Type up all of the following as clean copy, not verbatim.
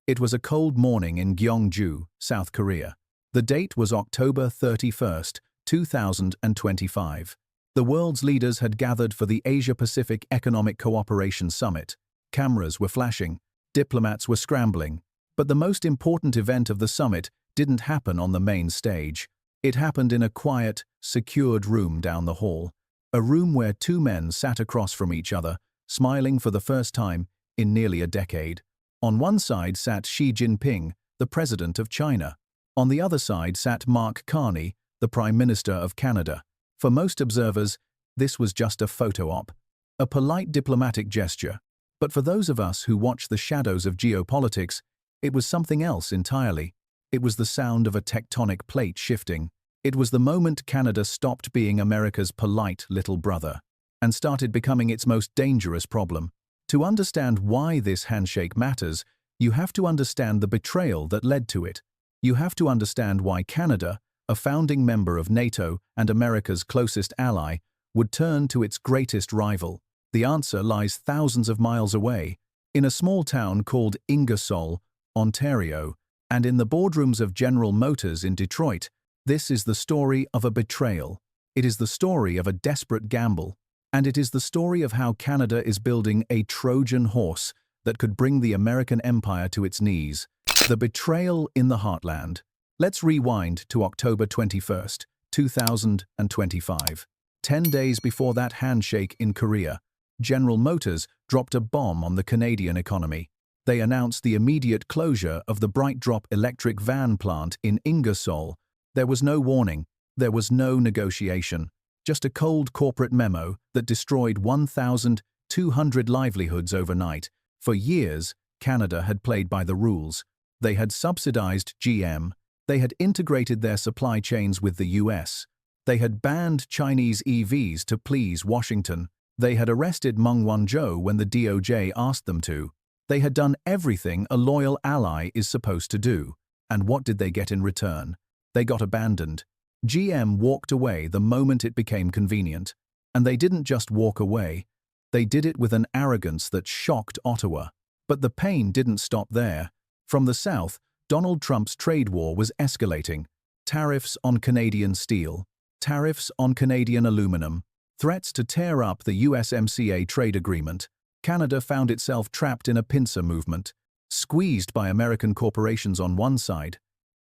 It was a cold morning in Gyeongju, South Korea. The date was October 31st, 2025. The world's leaders had gathered for the Asia-Pacific Economic Cooperation Summit. Cameras were flashing, diplomats were scrambling, but the most important event of the summit didn't happen on the main stage. It happened in a quiet, secured room down the hall, a room where two men sat across from each other, smiling for the first time in nearly a decade. On one side sat Xi Jinping, the president of China. On the other side sat Mark Carney, the Prime Minister of Canada. For most observers, this was just a photo op, a polite diplomatic gesture. But for those of us who watch the shadows of geopolitics, it was something else entirely. It was the sound of a tectonic plate shifting. It was the moment Canada stopped being America's polite little brother and started becoming its most dangerous problem. To understand why this handshake matters, you have to understand the betrayal that led to it. You have to understand why Canada, a founding member of NATO and America's closest ally, would turn to its greatest rival. The answer lies thousands of miles away, in a small town called Ingersoll, Ontario, and in the boardrooms of General Motors in Detroit. This is the story of a betrayal. It is the story of a desperate gamble. And it is the story of how Canada is building a Trojan horse that could bring the American empire to its knees. The betrayal in the heartland. Let's rewind to October 21st, 2025. 10 days before that handshake in Korea, General Motors dropped a bomb on the Canadian economy. They announced the immediate closure of the BrightDrop electric van plant in Ingersoll. There was no warning. There was no negotiation. Just a cold corporate memo that destroyed 1,200 livelihoods overnight. For years, Canada had played by the rules. They had subsidized GM. They had integrated their supply chains with the US. They had banned Chinese EVs to please Washington. They had arrested Meng Wanzhou when the DOJ asked them to. They had done everything a loyal ally is supposed to do. And what did they get in return? They got abandoned. GM walked away the moment it became convenient. And they didn't just walk away. They did it with an arrogance that shocked Ottawa. But the pain didn't stop there. From the south, Donald Trump's trade war was escalating. Tariffs on Canadian steel. Tariffs on Canadian aluminum. Threats to tear up the USMCA trade agreement. Canada found itself trapped in a pincer movement, squeezed by American corporations on one side,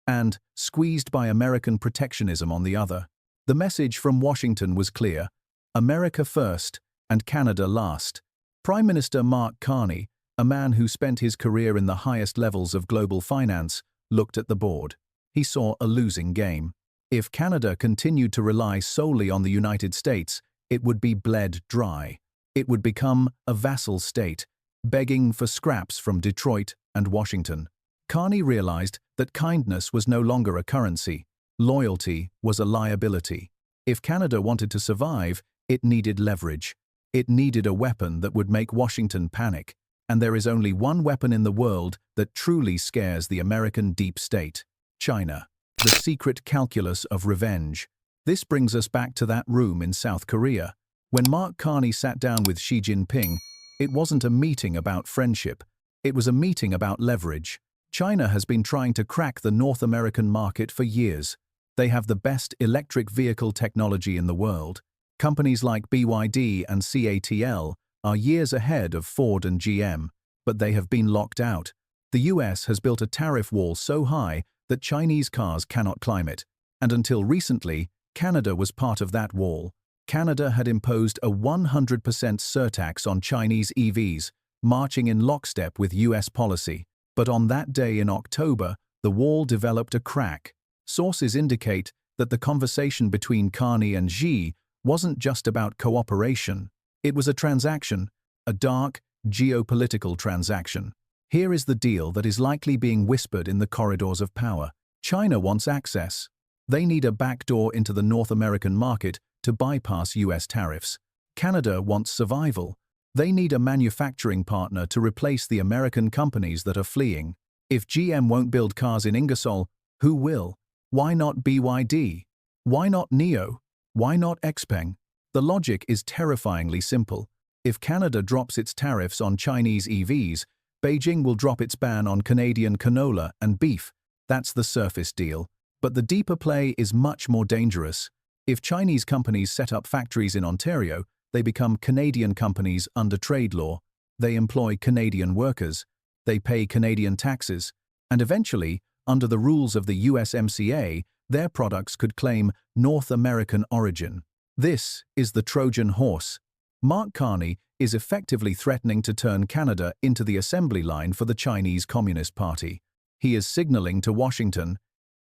and squeezed by American protectionism on the other. The message from Washington was clear: America first and Canada last. Prime Minister Mark Carney, a man who spent his career in the highest levels of global finance, looked at the board. He saw a losing game. If Canada continued to rely solely on the United States, it would be bled dry. It would become a vassal state, begging for scraps from Detroit and Washington. Carney realized that kindness was no longer a currency. Loyalty was a liability. If Canada wanted to survive, it needed leverage. It needed a weapon that would make Washington panic. And there is only one weapon in the world that truly scares the American deep state: China. The secret calculus of revenge. This brings us back to that room in South Korea. When Mark Carney sat down with Xi Jinping, it wasn't a meeting about friendship. It was a meeting about leverage. China has been trying to crack the North American market for years. They have the best electric vehicle technology in the world. Companies like BYD and CATL are years ahead of Ford and GM, but they have been locked out. The US has built a tariff wall so high that Chinese cars cannot climb it. And until recently, Canada was part of that wall. Canada had imposed a 100% surtax on Chinese EVs, marching in lockstep with US policy. But on that day in October, the wall developed a crack. Sources indicate that the conversation between Carney and Xi wasn't just about cooperation. It was a transaction, a dark, geopolitical transaction. Here is the deal that is likely being whispered in the corridors of power. China wants access. They need a backdoor into the North American market to bypass US tariffs. Canada wants survival. They need a manufacturing partner to replace the American companies that are fleeing. If GM won't build cars in Ingersoll, who will? Why not BYD? Why not NIO? Why not XPeng? The logic is terrifyingly simple. If Canada drops its tariffs on Chinese EVs, Beijing will drop its ban on Canadian canola and beef. That's the surface deal. But the deeper play is much more dangerous. If Chinese companies set up factories in Ontario, they become Canadian companies under trade law. They employ Canadian workers. They pay Canadian taxes. And eventually, under the rules of the USMCA, their products could claim North American origin. This is the Trojan Horse. Mark Carney is effectively threatening to turn Canada into the assembly line for the Chinese Communist Party. He is signaling to Washington,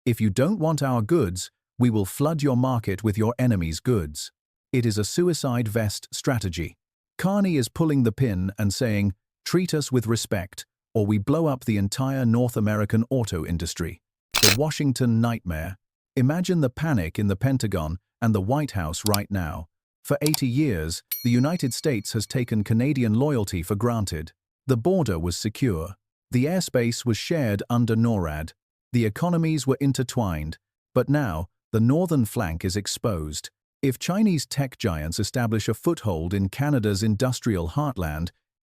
"If you don't want our goods, we will flood your market with your enemy's goods." It is a suicide vest strategy. Carney is pulling the pin and saying, "Treat us with respect, or we blow up the entire North American auto industry." The Washington nightmare. Imagine the panic in the Pentagon and the White House right now. For 80 years, the United States has taken Canadian loyalty for granted. The border was secure. The airspace was shared under NORAD. The economies were intertwined. But now, the northern flank is exposed. If Chinese tech giants establish a foothold in Canada's industrial heartland,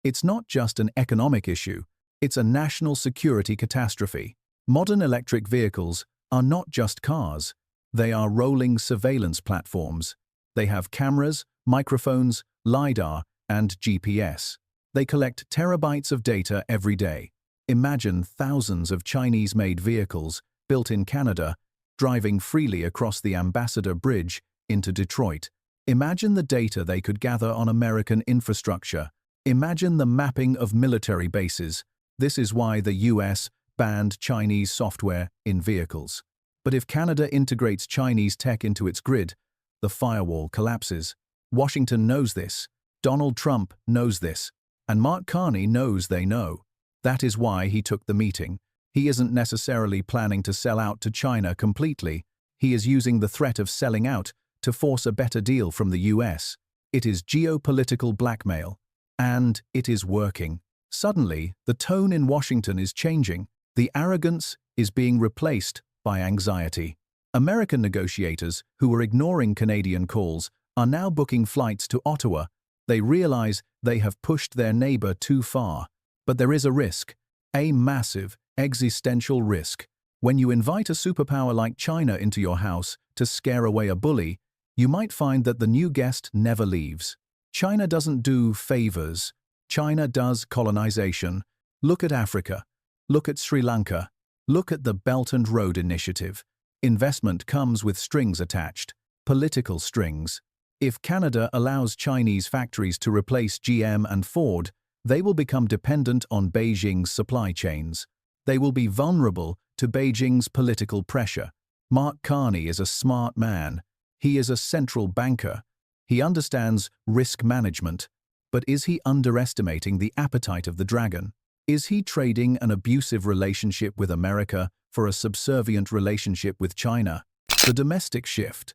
it's not just an economic issue, it's a national security catastrophe. Modern electric vehicles are not just cars. They are rolling surveillance platforms. They have cameras, microphones, LiDAR, and GPS. They collect terabytes of data every day. Imagine thousands of Chinese-made vehicles, built in Canada, driving freely across the Ambassador Bridge into Detroit. Imagine the data they could gather on American infrastructure. Imagine the mapping of military bases. This is why the US banned Chinese software in vehicles. But if Canada integrates Chinese tech into its grid, the firewall collapses. Washington knows this. Donald Trump knows this. And Mark Carney knows they know. That is why he took the meeting. He isn't necessarily planning to sell out to China completely. He is using the threat of selling out to force a better deal from the US. It is geopolitical blackmail. And it is working. Suddenly, the tone in Washington is changing. The arrogance is being replaced by anxiety. American negotiators, who were ignoring Canadian calls, are now booking flights to Ottawa. They realize they have pushed their neighbor too far. But there is a risk, a massive, existential risk. When you invite a superpower like China into your house to scare away a bully, you might find that the new guest never leaves. China doesn't do favors. China does colonization. Look at Africa. Look at Sri Lanka. Look at the Belt and Road Initiative. Investment comes with strings attached, political strings. If Canada allows Chinese factories to replace GM and Ford, they will become dependent on Beijing's supply chains. They will be vulnerable to Beijing's political pressure. Mark Carney is a smart man. He is a central banker. He understands risk management. But is he underestimating the appetite of the dragon? Is he trading an abusive relationship with America for a subservient relationship with China? The domestic shift.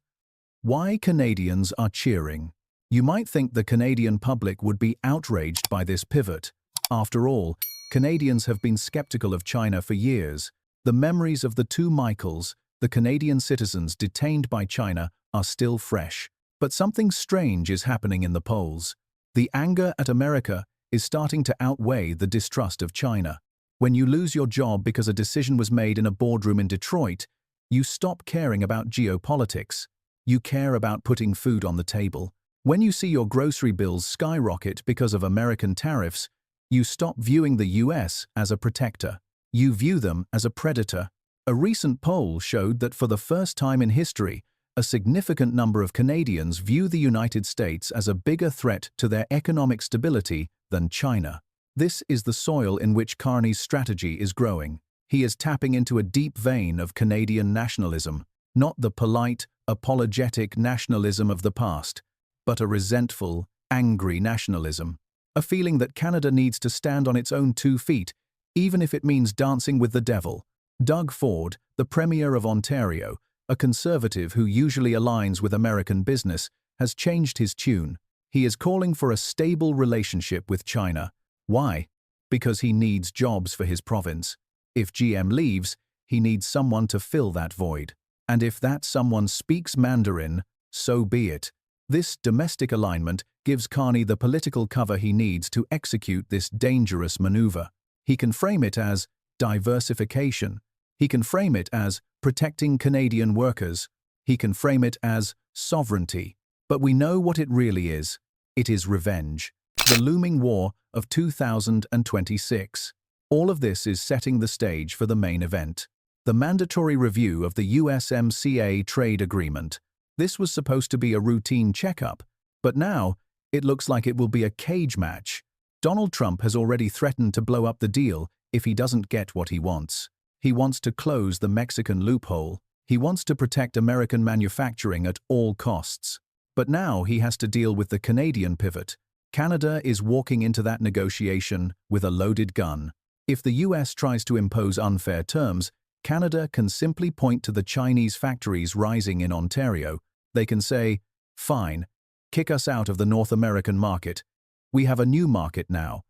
Why Canadians are cheering. You might think the Canadian public would be outraged by this pivot. After all, Canadians have been skeptical of China for years. The memories of the two Michaels, the Canadian citizens detained by China, are still fresh. But something strange is happening in the polls. The anger at America is starting to outweigh the distrust of China. When you lose your job because a decision was made in a boardroom in Detroit, you stop caring about geopolitics. You care about putting food on the table. When you see your grocery bills skyrocket because of American tariffs, you stop viewing the US as a protector. You view them as a predator. A recent poll showed that for the first time in history, a significant number of Canadians view the United States as a bigger threat to their economic stability than China. This is the soil in which Carney's strategy is growing. He is tapping into a deep vein of Canadian nationalism, not the polite, apologetic nationalism of the past, but a resentful, angry nationalism. A feeling that Canada needs to stand on its own 2 feet, even if it means dancing with the devil. Doug Ford, the Premier of Ontario, a conservative who usually aligns with American business, has changed his tune. He is calling for a stable relationship with China. Why? Because he needs jobs for his province. If GM leaves, he needs someone to fill that void. And if that someone speaks Mandarin, so be it. This domestic alignment gives Carney the political cover he needs to execute this dangerous maneuver. He can frame it as diversification. He can frame it as protecting Canadian workers. He can frame it as sovereignty. But we know what it really is. It is revenge. The looming war of 2026. All of this is setting the stage for the main event. The mandatory review of the USMCA trade agreement. This was supposed to be a routine checkup, but now it looks like it will be a cage match. Donald Trump has already threatened to blow up the deal if he doesn't get what he wants. He wants to close the Mexican loophole. He wants to protect American manufacturing at all costs. But now he has to deal with the Canadian pivot. Canada is walking into that negotiation with a loaded gun. If the US tries to impose unfair terms, Canada can simply point to the Chinese factories rising in Ontario. They can say, "Fine, kick us out of the North American market. We have a new market now,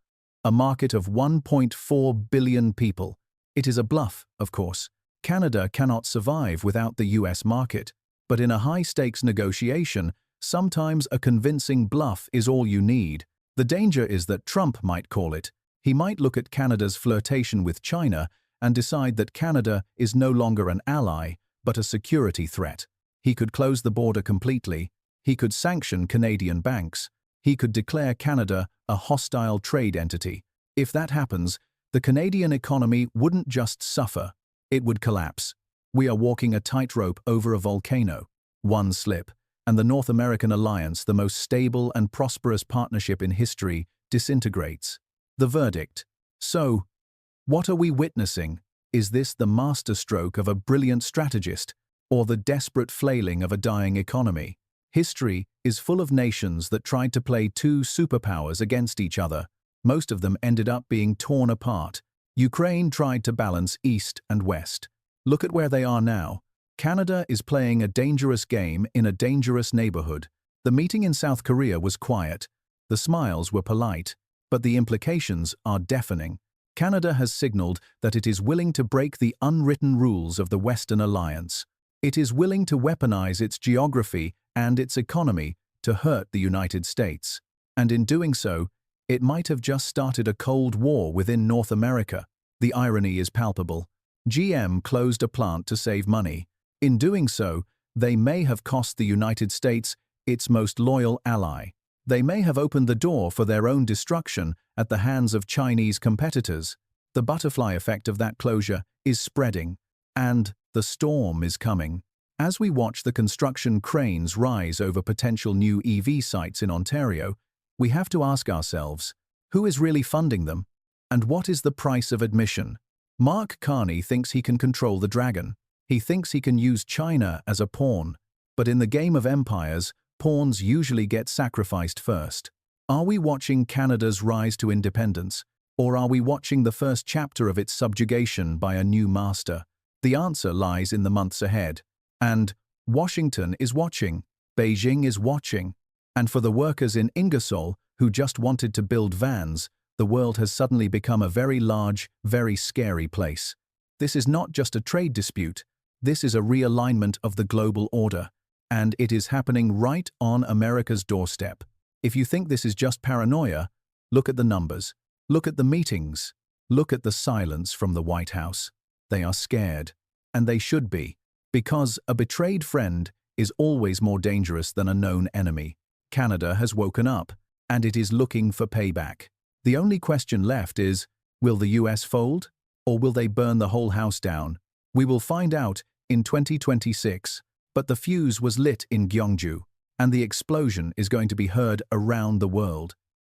a market of 1.4 billion people." It is a bluff, of course. Canada cannot survive without the US market. But in a high-stakes negotiation, sometimes a convincing bluff is all you need. The danger is that Trump might call it. He might look at Canada's flirtation with China and decide that Canada is no longer an ally, but a security threat. He could close the border completely. He could sanction Canadian banks. He could declare Canada a hostile trade entity. If that happens, the Canadian economy wouldn't just suffer, it would collapse. We are walking a tightrope over a volcano. One slip, and the North American alliance, the most stable and prosperous partnership in history, disintegrates. The verdict. So, what are we witnessing? Is this the masterstroke of a brilliant strategist, or the desperate flailing of a dying economy? History is full of nations that tried to play two superpowers against each other. Most of them ended up being torn apart. Ukraine tried to balance East and West. Look at where they are now. Canada is playing a dangerous game in a dangerous neighborhood. The meeting in South Korea was quiet. The smiles were polite, but the implications are deafening. Canada has signaled that it is willing to break the unwritten rules of the Western alliance. It is willing to weaponize its geography and its economy to hurt the United States. And in doing so, it might have just started a Cold War within North America. The irony is palpable. GM closed a plant to save money. In doing so, they may have cost the United States its most loyal ally. They may have opened the door for their own destruction at the hands of Chinese competitors. The butterfly effect of that closure is spreading, and the storm is coming. As we watch the construction cranes rise over potential new EV sites in Ontario, we have to ask ourselves, who is really funding them? And what is the price of admission? Mark Carney thinks he can control the dragon. He thinks he can use China as a pawn. But in the game of empires, pawns usually get sacrificed first. Are we watching Canada's rise to independence, or are we watching the first chapter of its subjugation by a new master? The answer lies in the months ahead. And Washington is watching. Beijing is watching. And for the workers in Ingersoll who just wanted to build vans, the world has suddenly become a very large, very scary place. This is not just a trade dispute. This is a realignment of the global order. And it is happening right on America's doorstep. If you think this is just paranoia, look at the numbers. Look at the meetings. Look at the silence from the White House. They are scared. And they should be. Because a betrayed friend is always more dangerous than a known enemy. Canada has woken up, and it is looking for payback. The only question left is, will the US fold, or will they burn the whole house down? We will find out in 2026, but the fuse was lit in Gyeongju, and the explosion is going to be heard around the world.